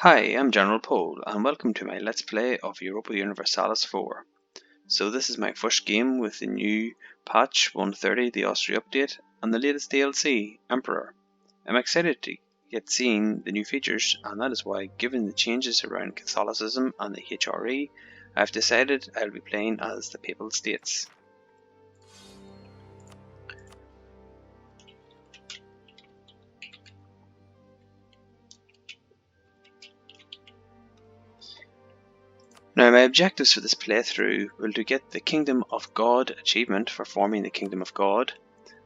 Hi, I'm General Pole, and welcome to my Let's Play of Europa Universalis IV. So this is my first game with the new patch 130, the Austria update, and the latest DLC, Emperor. I'm excited to get seeing the new features, and that is why, given the changes around Catholicism and the HRE, I've decided I'll be playing as the Papal States. Now my objectives for this playthrough will to get the Kingdom of God achievement for forming the Kingdom of God,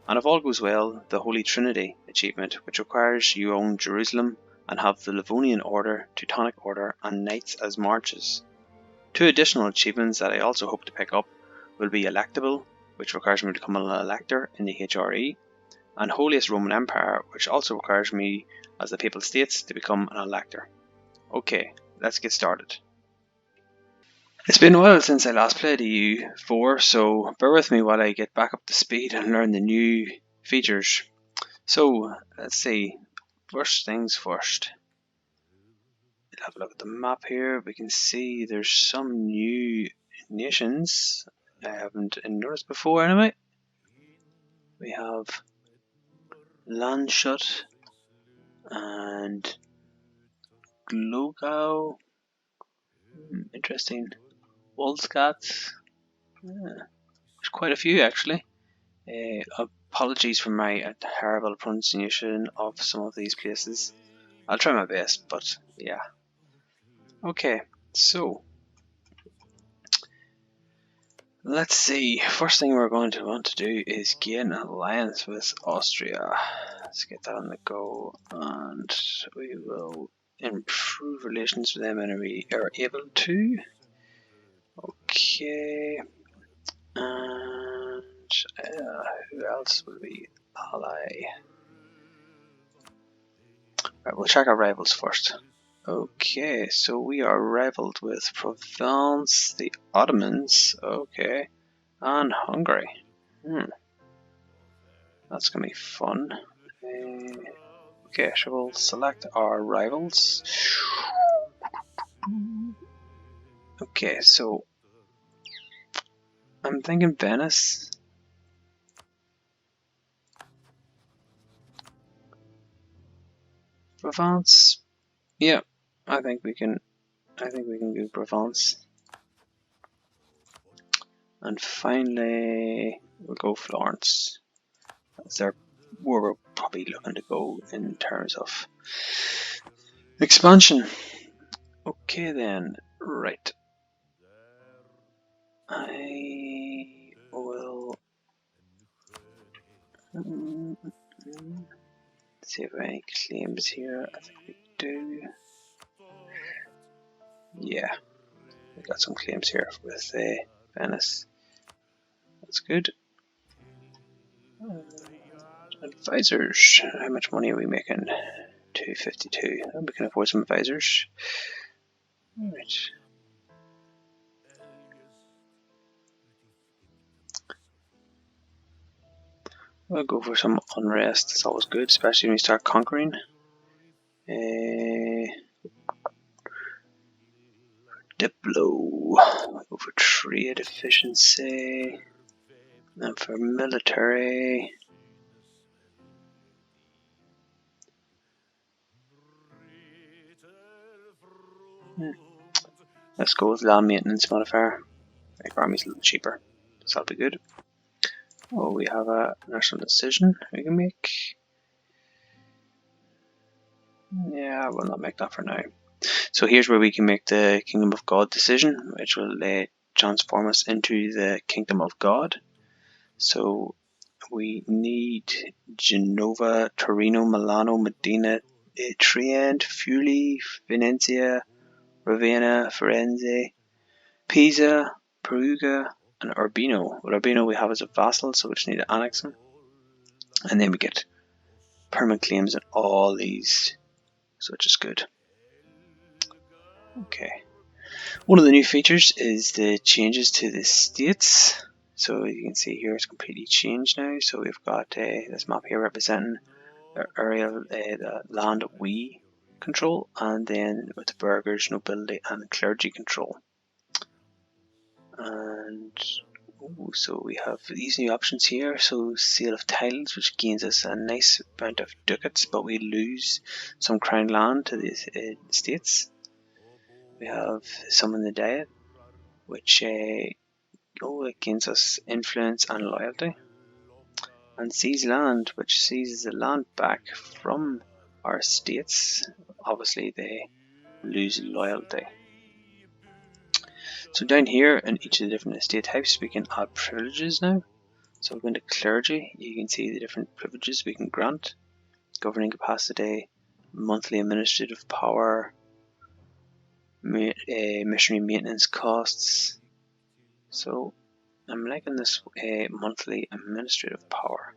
and if all goes well, the Holy Trinity achievement, which requires you own Jerusalem and have the Livonian Order, Teutonic Order and Knights as marches. Two additional achievements that I also hope to pick up will be Electable, which requires me to become an elector in the HRE, and Holiest Roman Empire, which also requires me as the Papal States to become an elector. Okay, let's get started. It's been a while since I last played EU4, so bear with me while I get back up to speed and learn the new features. So, let's see. First things first. We'll have a look at the map here. We can see there's some new nations I haven't noticed before anyway. We have Landshut and Glogau. Interesting. Wolfskat. There's quite a few actually. Apologies for my terrible pronunciation of some of these places. I'll try my best, but yeah. Okay, so let's see. First thing we're going to want to do is gain an alliance with Austria. Let's get that on the go, and we will improve relations with them when we are able to. Okay, and who else will we ally? Right, we'll check our rivals first. Okay, so we are rivaled with Provence, the Ottomans, okay, and Hungary. That's gonna be fun. Okay, so we'll select our rivals. Okay, so I'm thinking Venice. Provence. Yeah, I think we can do Provence. And finally we'll go Florence. That's where we're probably looking to go in terms of expansion. Okay then, right. I will see if there are any claims here. I think we do. Yeah, we got some claims here with Venice. That's good. Advisors. How much money are we making? 252. We can afford some advisors. Alright. We'll go for some unrest. It's always good, especially when you start conquering. Diplo. We'll go for trade efficiency. And for military. Let's go with land maintenance modifier. Make our army's a little cheaper, so that'll be good. Oh, we have a national decision we can make. Yeah, we'll not make that for now. So here's where we can make the Kingdom of God decision, which will transform us into the Kingdom of God. So we need Genova, Torino, Milano, Modena, Trient, Friuli, Venezia, Ravenna, Firenze, Pisa, Perugia, and Urbino. With Urbino we have as a vassal, so we just need to annex him. And then we get permanent claims in all these, so which is good. Okay. One of the new features is the changes to the states. So you can see here it's completely changed now. So we've got this map here representing the area of the land we control, and then with the burghers, nobility and clergy control. And so we have these new options here. So sale of titles, which gains us a nice amount of ducats, but we lose some crown land to the states. We have some in the diet, which it gains us influence and loyalty. And seize land, which seizes the land back from our states. Obviously they lose loyalty. So down here in each of the different estate types we can add privileges now. So going to clergy, you can see the different privileges we can grant. Governing capacity, monthly administrative power, missionary maintenance costs. So I'm liking this monthly administrative power.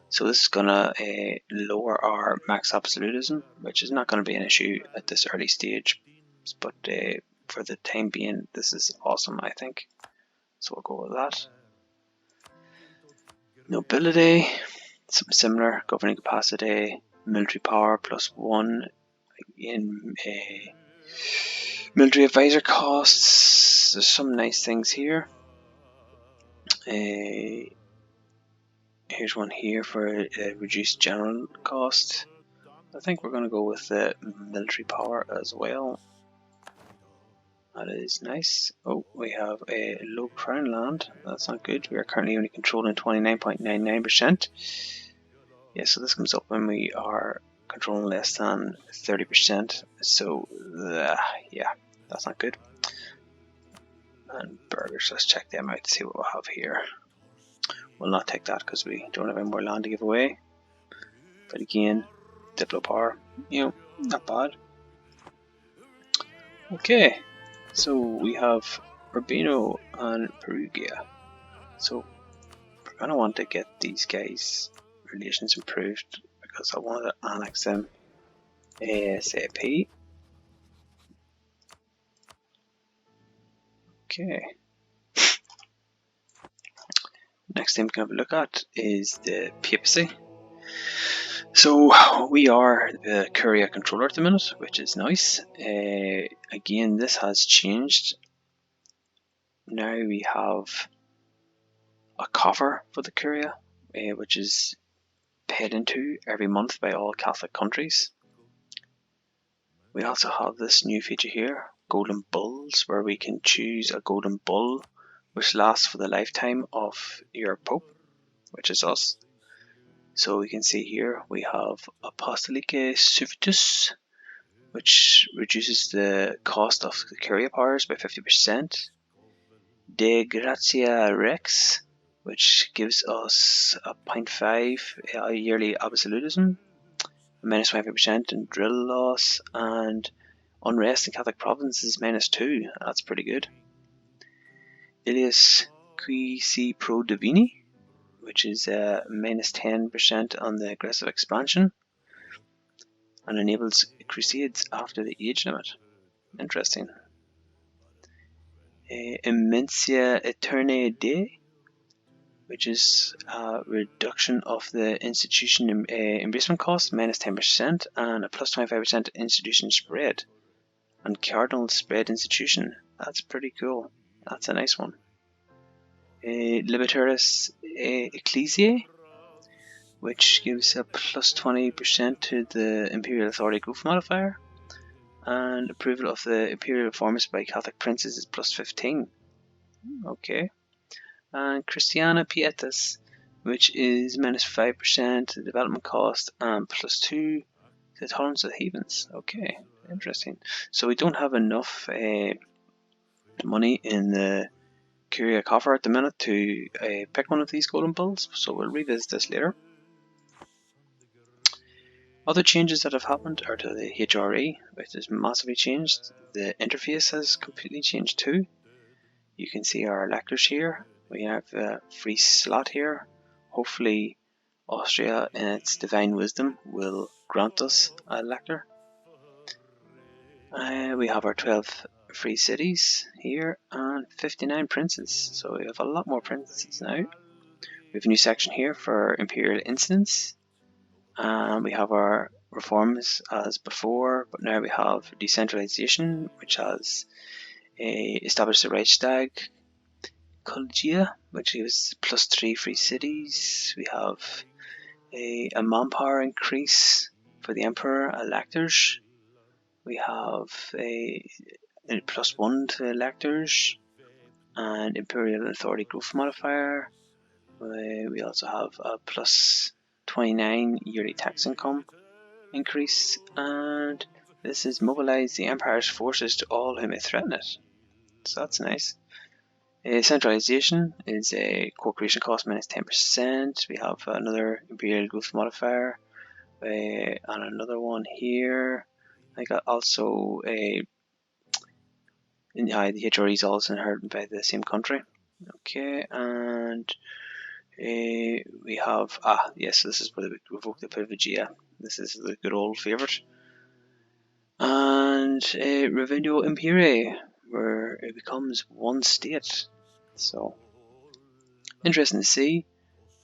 So this is going to lower our max absolutism, which is not going to be an issue at this early stage, but for the time being this is awesome, I think. So we'll go with that. Nobility, something similar, governing capacity, military power +1 in military advisor costs. There's some nice things here. Here's one here for reduced general cost. I think we're going to go with the military power as well. That is nice. Oh, we have a low crown land. That's not good. We are currently only controlling 29.99%. Yeah, so this comes up when we are controlling less than 30%. So, yeah, that's not good. And burghers, let's check them out to see what we'll have here. We'll not take that because we don't have any more land to give away. But again, Diplo power, not bad. Okay, so we have Urbino and Perugia. So we're going to want to get these guys' relations improved because I want to annex them ASAP. Okay. Next thing we can have a look at is the papacy. So we are the Curia controller at the minute, which is nice. Again, this has changed. Now we have a coffer for the Curia, which is paid into every month by all Catholic countries. We also have this new feature here, Golden Bulls, where we can choose a Golden Bull which lasts for the lifetime of your Pope, which is us. So we can see here we have Apostolicae Suivitus, which reduces the cost of the Curia powers by 50%. De Gratia Rex, which gives us a 0.5 yearly absolutism, -25% in drill loss, and unrest in Catholic provinces -2. That's pretty good. Ilias Qui Pro Divini, which is -10% on the aggressive expansion, and enables crusades after the age limit. Interesting. Immensia Eternae Dei, which is a reduction of the institution embracement cost, -10%, and a +25% institution spread. And cardinal spread institution, that's pretty cool. That's a nice one. Libertaris Ecclesiae, which gives a +20% to the Imperial Authority Growth modifier, and approval of the Imperial reforms by Catholic princes is +15. Okay. And Christiana Pietas, which is -5% to the development cost and +2 to the tolerance of the heathens. Okay, interesting. So we don't have enough money in the Curia coffer at the minute to pick one of these golden bulls, so we'll revisit this later. Other changes that have happened are to the HRE, which has massively changed. The interface has completely changed too. You can see our electors here. We have a free slot here. Hopefully Austria in its divine wisdom will grant us an elector. We have our 12 free cities here and 59 princes, so we have a lot more princes now. We have a new section here for imperial incidents, and we have our reforms as before, but now we have decentralization, which has established the Reichstag, Curia, which gives +3 free cities. We have a manpower increase for the emperor electors. We have a +1 to electors and imperial authority growth modifier. We also have a +29 yearly tax income increase, and this is mobilize the empire's forces to all who may threaten it. So that's nice. Centralization is a co-creation cost -10%. We have another imperial growth modifier and another one here. I got also the HRE is also inherited by the same country. Okay, and we have yes, this is where we revoke the privilegia. This is the good old favorite. And Revenio Imperii, where it becomes one state. So interesting to see.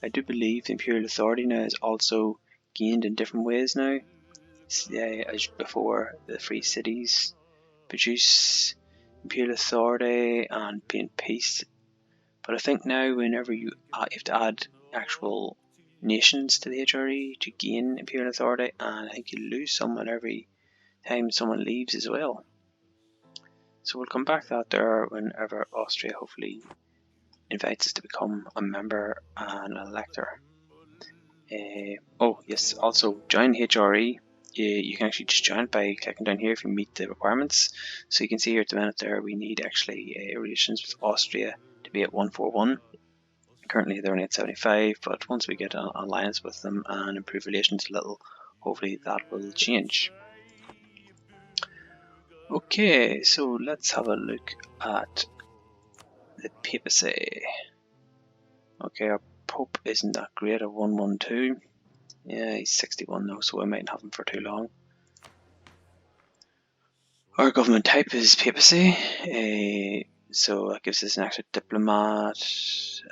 I do believe the imperial authority now is also gained in different ways now. As before, the free cities produce imperial authority and being peace. But I think now, whenever you have to add actual nations to the HRE to gain imperial authority, and I think you lose someone every time someone leaves as well. So we'll come back to that there whenever Austria hopefully invites us to become a member and an elector. Oh yes, also join HRE. You can actually just join by clicking down here if you meet the requirements. So you can see here at the minute there we need actually relations with Austria to be at 141. Currently they're only at 75, but once we get an alliance with them and improve relations a little, hopefully that will change. Okay, so let's have a look at the papacy. Okay, our Pope isn't that great at 112. Yeah, he's 61 now, so I mightn't have him for too long. Our government type is papacy, so that gives us an extra diplomat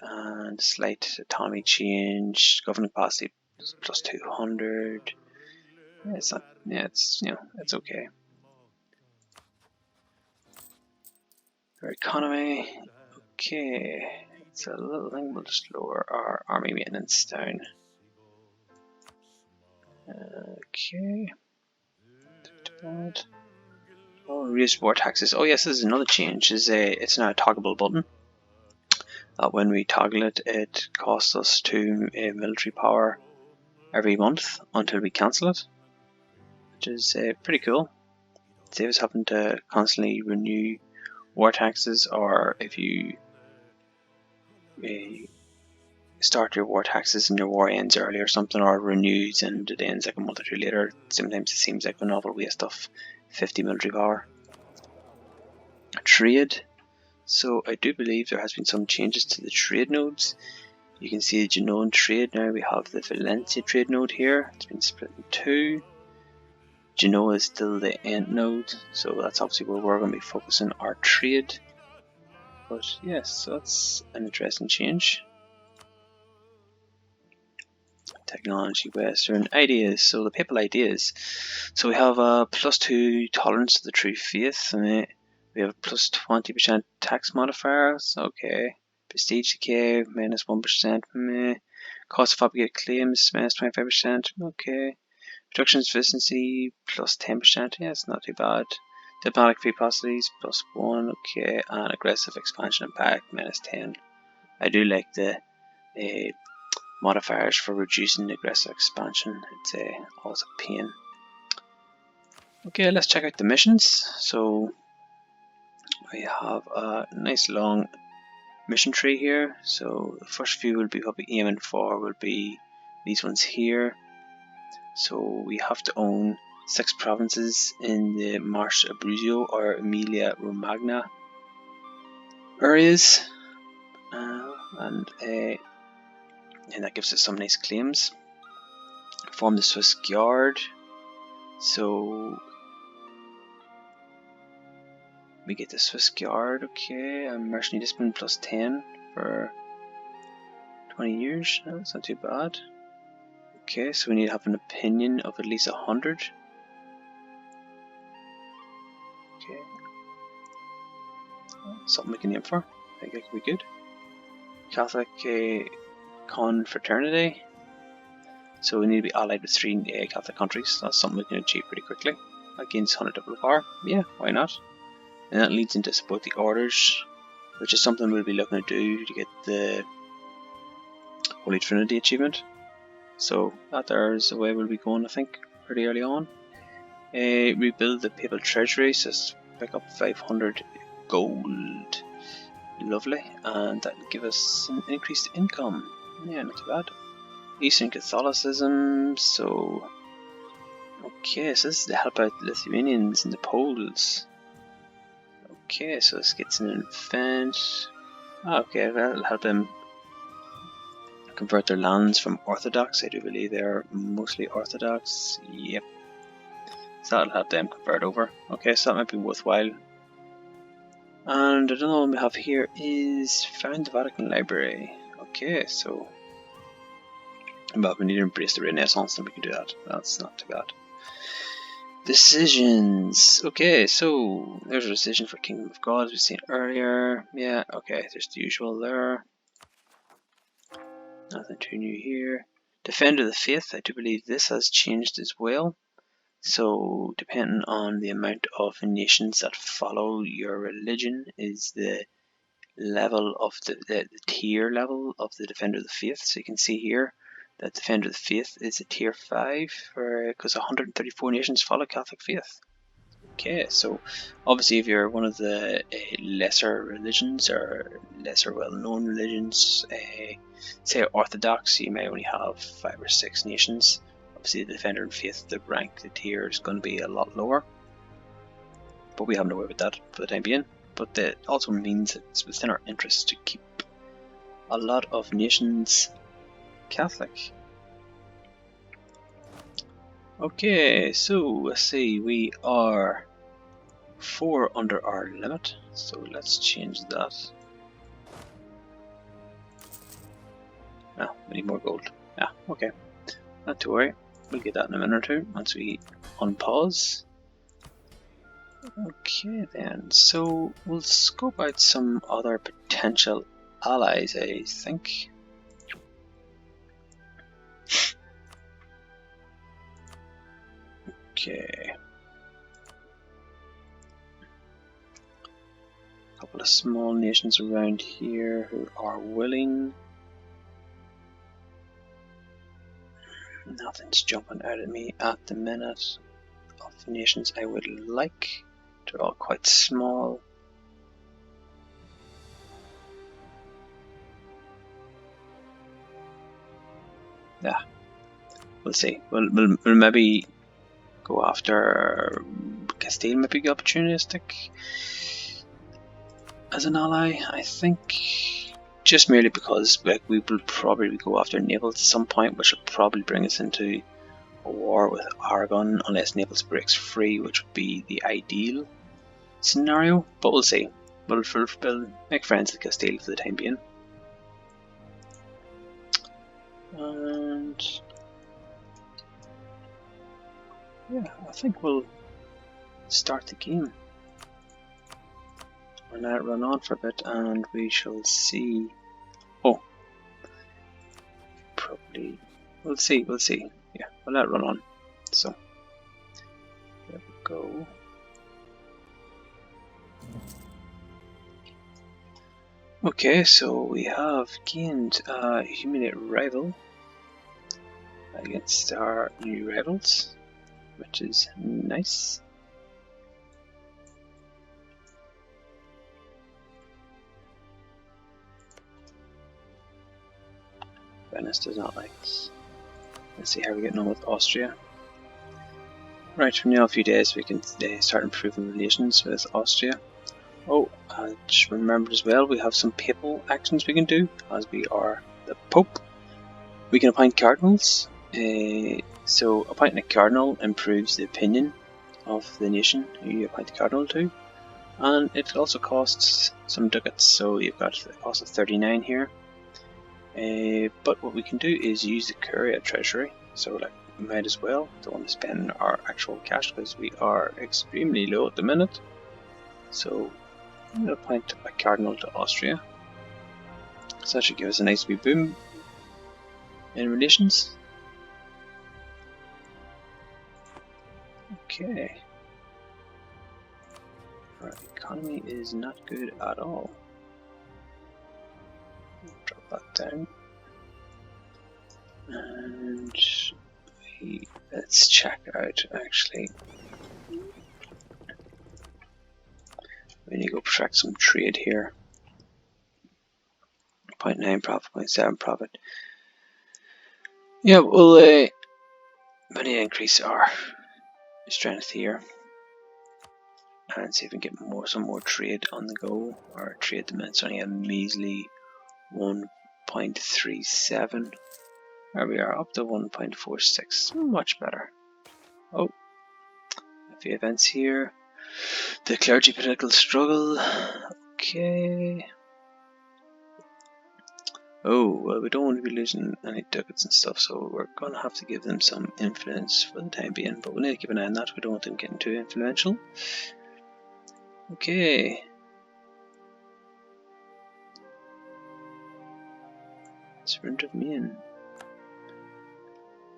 and slight autonomy change. Governing capacity +200. Yeah, it's not. Yeah, it's it's okay. Our economy, okay. It's a little thing. We'll just lower our army maintenance down. Okay. Oh, reduce war taxes. Oh yes, this is another change. It's now a toggleable button. When we toggle it, it costs us 2 military power every month until we cancel it, which is pretty cool. It saves us having to constantly renew war taxes, or if you start your war taxes and your war ends early or something, or renews and it ends like a month or two later. Sometimes it seems like a novel waste of 50 military power. Trade. So I do believe there has been some changes to the trade nodes. You can see the Genoan trade now. We have the Valencia trade node here. It's been split in 2. Genoa is still the end node, so that's obviously where we're going to be focusing our trade. But yes, so that's an interesting change. Technology, Western ideas. So the papal ideas. So we have a +2 tolerance to the true faith. And we have a +20% tax modifiers. Okay. Prestige decay -1%. Cost of obligated claims -25%. Okay. Production efficiency +10%. Yeah, it's not too bad. Diplomatic free possibilities +1. Okay. And aggressive expansion impact -10. I do like the modifiers for reducing aggressive expansion. It's always a pain. Okay, let's check out the missions. So we have a nice long mission tree here. So the first few we'll be aiming for will be these ones here. So we have to own 6 provinces in the Marche Abruzzo or Emilia Romagna areas, and that gives us some nice claims. Form the Swiss Guard. So we get the Swiss Guard, okay, and Mercenary Discipline +10 for 20 years. That's not too bad. Okay, so we need to have an opinion of at least 100. Okay. Something we can aim for. I think that could be good. Catholic confraternity. So we need to be allied with 3 Catholic countries. That's something we can achieve pretty quickly. That gains 100 double power. Yeah, why not? And that leads into support the orders, which is something we'll be looking to do to get the Holy Trinity achievement. So that there's a way we'll be going, I think, pretty early on. Rebuild the Papal Treasury, so pick up 500 gold. Lovely, and that will give us an increased income. Yeah, not too bad. Eastern Catholicism, so okay, so this is to help out the Lithuanians and the Poles. Okay, so this gets an event. Okay, that'll help them convert their lands from Orthodox. I do believe they're mostly Orthodox. Yep. So that'll help them convert over. Okay, so that might be worthwhile. And another one we have here is found the Vatican Library. Okay, so but we need to embrace the Renaissance, and we can do that. That's not too bad. Decisions. Okay, so there's a decision for Kingdom of God as we've seen earlier. Yeah, okay, there's the usual there. Nothing too new here. Defender of the Faith, I do believe this has changed as well. So depending on the amount of nations that follow your religion is the level of the tier level of the Defender of the Faith. So you can see here that Defender of the Faith is a tier 5 because 134 nations follow Catholic faith. Okay, so obviously if you're one of the lesser religions or lesser well-known religions, say Orthodox, you may only have 5 or 6 nations. Obviously the Defender of the Faith, the rank, the tier is going to be a lot lower. But we have no way with that for the time being. But that also means it's within our interest to keep a lot of nations Catholic. Okay, so let's see, we are 4 under our limit, so let's change that. Ah, we need more gold. Ah, okay, not to worry, we'll get that in a minute or two once we unpause. Okay then, so we'll scope out some other potential allies, I think. Okay. A couple of small nations around here who are willing. Nothing's jumping out at me at the minute of nations I would like. They're all quite small. Yeah, we'll see. We'll maybe go after Castile, maybe be opportunistic as an ally, I think. Just merely because we will probably go after Naples at some point, which will probably bring us into a war with Aragon, unless Naples breaks free, which would be the ideal scenario. But we'll see. We'll make friends with Castile for the time being. And yeah, I think we'll start the game. We'll let it run on for a bit and we shall see. Oh, probably. We'll see. Yeah, we'll let it run on. So, there we go. Okay, so we have gained a humiliate rival against our new rivals, which is nice. Venice does not like us. Let's see how we're getting on with Austria. Right, from now a few days we can start improving relations with Austria. Oh, I just remembered as well, we have some papal actions we can do, as we are the Pope. We can appoint cardinals. So appointing a cardinal improves the opinion of the nation who you appoint the cardinal to, and it also costs some ducats. So you've got the cost of 39 here. But what we can do is use the Curia treasury. So like, we might as well. Don't want to spend our actual cash because we are extremely low at the minute. So I'm going to appoint a cardinal to Austria. So that should give us a nice wee boom in relations. Okay. Our economy is not good at all. Drop that down. And let's check out actually. We need to go track some trade here. 0.9 profit, 0.7 profit. Yeah, we'll increase our strength here and see if we can get some more trade on the go. Our trade demands only a measly 1.37. There we are, up to 1.46. Much better. Oh, a few events here. The clergy political struggle. Okay. Oh, well, we don't want to be losing any ducats and stuff, so we're going to have to give them some influence for the time being. But we need to keep an eye on that. We don't want them getting too influential. Okay. Surrender of Maine.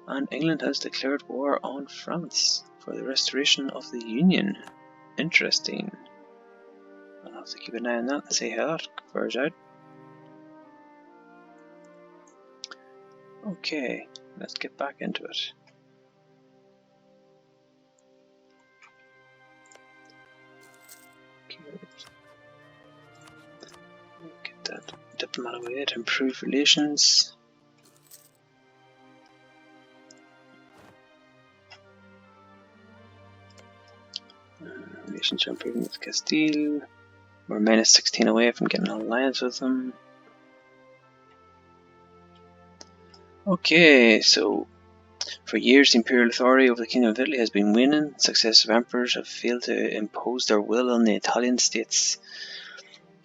And England has declared war on France for the restoration of the Union. Interesting. I'll have to keep an eye on that and see how that bears out. Okay, let's get back into it. Okay. Get that diplomat away to improve relations. Relations are improving with Castile. We're minus 16 away from getting an alliance with them. Okay, so for years the imperial authority over the Kingdom of Italy has been waning. Successive emperors have failed to impose their will on the Italian states.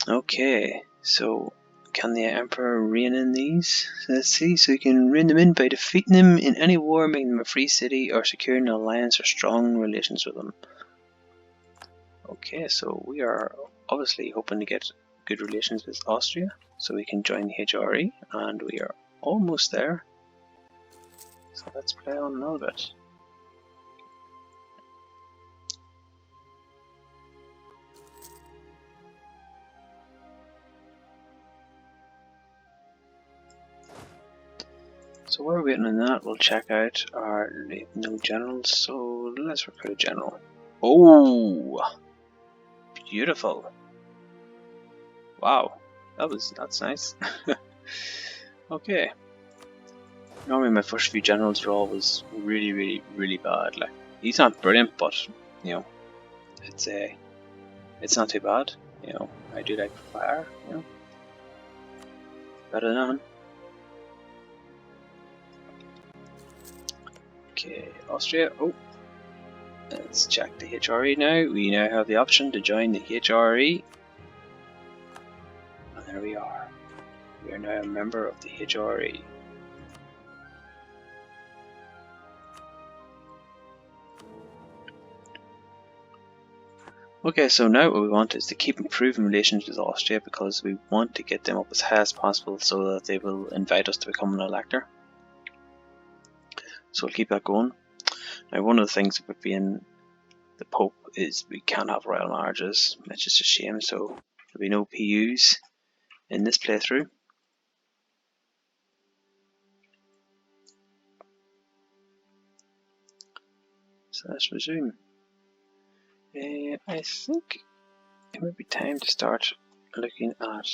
Okay, so can the emperor rein in these? Let's see, so you can rein them in by defeating them in any war, making them a free city, or securing an alliance or strong relations with them. Okay, so we are obviously hoping to get good relations with Austria, so we can join the HRE, and we are almost there. So let's play on a little bit. So while we're waiting on that, we'll check out our no generals. So let's recruit a general. Oh, beautiful! Wow, that's nice. Okay. Normally my first few generals draw was really bad. Like, he's not brilliant, but you know, it's not too bad. You know, I do like fire. You know, better than none. Okay, Austria. Oh, let's check the HRE now. We now have the option to join the HRE. And there we are. We are now a member of the HRE. Okay, so now what we want is to keep improving relations with Austria, because we want to get them up as high as possible so that they will invite us to become an elector. So we'll keep that going. Now, one of the things about being the Pope is we can't have royal marriages. It's just a shame, so there'll be no PUs in this playthrough. So let's resume. I think it might be time to start looking at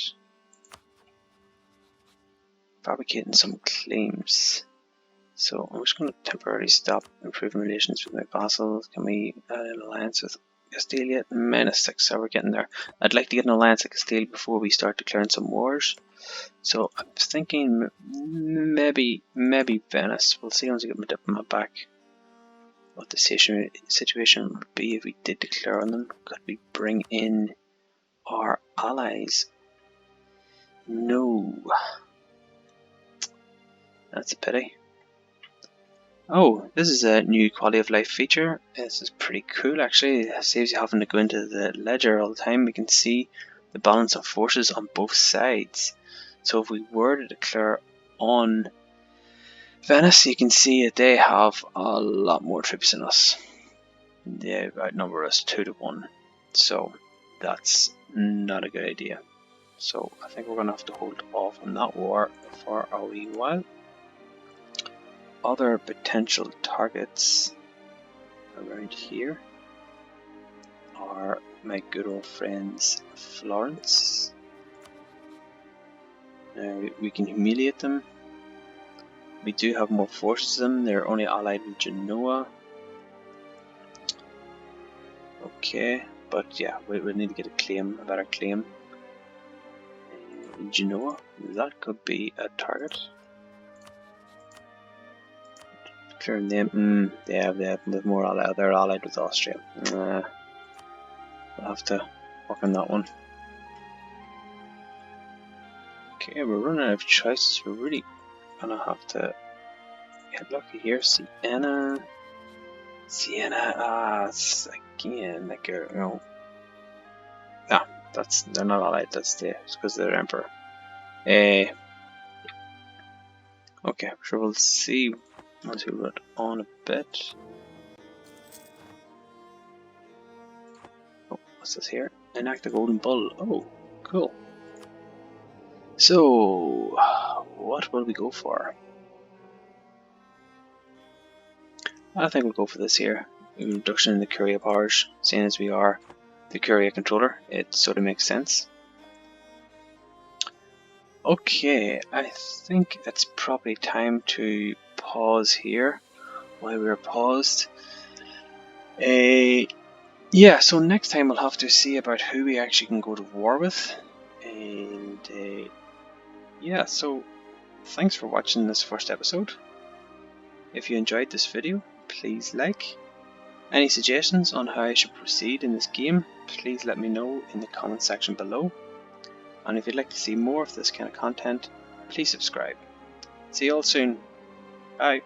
fabricating some claims. So I'm just going to temporarily stop improving relations with my vassals. Can we add an alliance with Castile yet? -6, so we're getting there. I'd like to get an alliance with Castile before we start declaring some wars. So I'm thinking maybe Venice. We'll see once I get my diplomat back what the situation would be if we did declare on them. Could we bring in our allies? No. That's a pity. Oh, this is a new quality of life feature. This is pretty cool actually. It saves you having to go into the ledger all the time. We can see the balance of forces on both sides. So if we were to declare on Venice, you can see that they have a lot more troops than us. They outnumber us 2-1. So that's not a good idea. So I think we're going to have to hold off on that war for a wee while. Other potential targets around here are my good old friends Florence. Now we can humiliate them. We do have more forces than them. They're only allied with Genoa. Okay, but yeah, we need to get a better claim. Genoa, that could be a target. Clearing them, they have more allied. They're allied with Austria. We'll have to work on that one. Okay, we're running out of choices. We're really gonna have to get lucky here. Siena, it's again like no, they're not allied. It's because they're emperor. Okay, so we'll see once we run on a bit. Oh, what's this here? Enact the golden bull. Oh, cool. So, what will we go for? I think we'll go for this here. A reduction in the Curia powers, seeing as we are the Curia controller. It sort of makes sense. Okay, I think it's probably time to pause here while we're paused. Yeah, so next time we'll have to see about who we actually can go to war with. And yeah, so thanks for watching this first episode. If you enjoyed this video, please like. Any suggestions on how I should proceed in this game, please let me know in the comment section below. And if you'd like to see more of this kind of content, please subscribe. See you all soon. Bye.